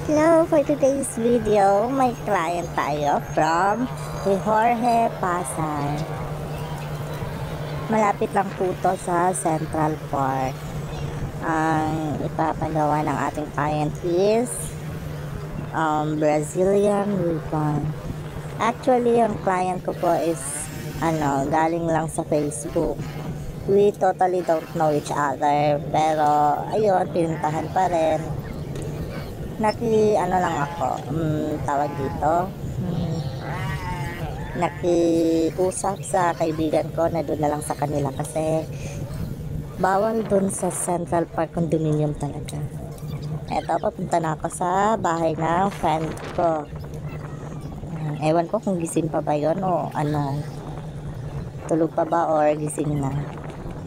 Hello, for today's video, may client tayo from Jorge Pasar. Malapit lang po to sa Central Park. Ang ipapagawa ng ating client is Brazilian ribbon. Actually, ang client ko po is galing lang sa Facebook. We totally don't know each other, pero ayun, pinuntahan pa rin. Lang ako, tawag dito, nakiusap sa kaibigan ko na doon na lang sa kanila kasi bawal doon sa Central Park condominium talaga. Eto, papunta na ako sa bahay ng friend ko. Ewan ko kung gising pa ba yun o tulog pa ba or gising na.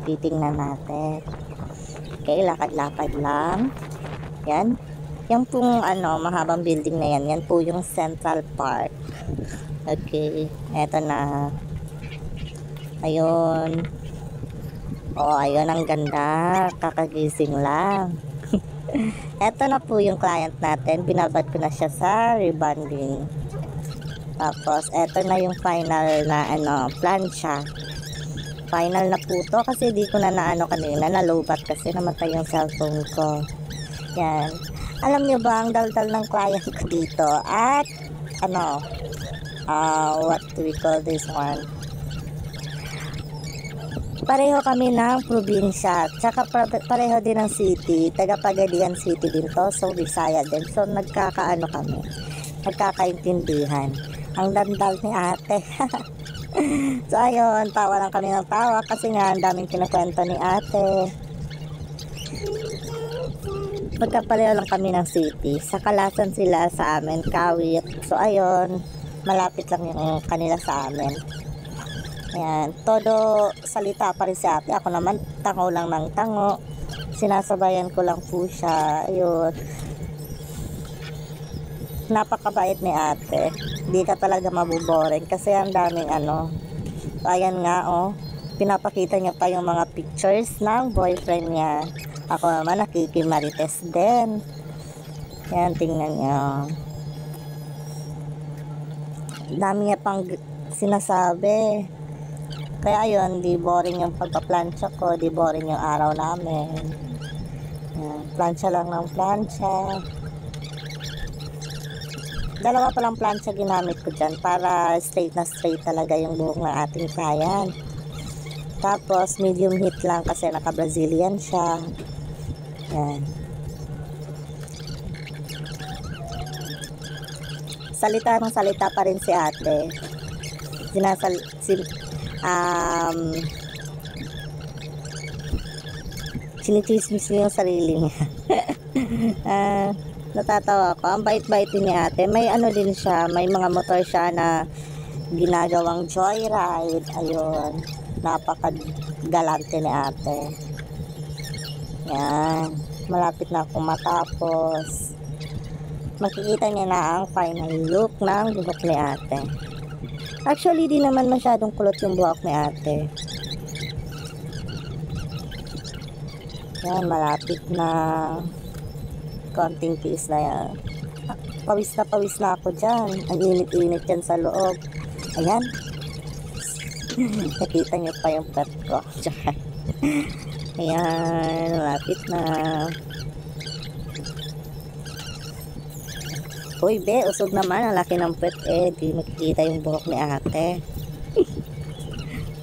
Titingnan natin. Okay, lakad-lakad lang. Yan. Yan pong mahabang building na yan. Yan po yung Central Park. Okay. Eto na. Ayun. Ayun. Ang ganda. Kakagising lang. Eto na po yung client natin. Binabad ko na siya sa rebonding. Tapos, eto na yung final na plancha. Final na po to kasi di ko na kanina. Nalobat kasi namatay yung cellphone ko. Yan. Alam nyo ba ang daldal ng client ko dito? At what do we call this one? Pareho kami ng probinsya. Tsaka pareho din ng city. Taga Pagadian City din to. So Bisaya din. So kami. Nagkakaintindihan. Ang dandal ni ate. So ayun, tawa lang kami ng tawa kasi nga ang daming kinakwento ni ate. Magkapareho lang kami ng city. Sa Kalasan sila, sa amin Kawit. So ayun, malapit lang yung kanila sa amin. Ayan, todo salita pa rin si ate. Ako naman, tango lang ng tango. Sinasabayan ko lang po siya. Ayun. Napakabait ni ate. Di ka talaga mabuboring kasi ang daming So ayan nga pinapakita niya pa yung mga pictures ng boyfriend niya. Ako naman nakikimarites din. Yan, tingnan niyo. Dami niya pang sinasabi. Kaya ayun, di boring yung pagpa-plancha ko, di boring yung araw namin. Yan, plancha lang ng plancha. Dalawa pa lang plancha ginamit ko dyan para straight na straight talaga yung buhok ng ating client. Tapos medium heat lang kasi naka-Brazilian siya. Yan. Salita ng salita pa rin si ate. Sinichismis niya yung sarili niya. Natatawa ko. Ang bait-bait din ni ate. May din siya. May mga motor siya na ginagawang joyride. Ayun. Napakagalante ni ate. Yan. Malapit na akong matapos. Makikita niya na ang final look ng buhok ni ate. Actually, di naman masyadong kulot yung buhok ni ate. Yan, malapit na. Konting tiis na yan. Pawis na ako dyan. Ang init-init dyan sa loob. Ayan. Nakita niyo pa yung pet ko. Ayan, malapit na. Uy, be, usog naman. Ang laki ng pet di makikita yung buhok ni ate.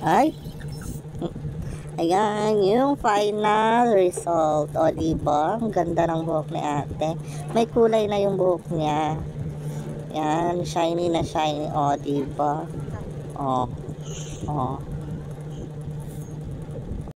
Ay. Ayan, yung final result. Diba? Ang ganda ng buhok ni ate. May kulay na yung buhok niya. Yan, shiny na shiny. Diba?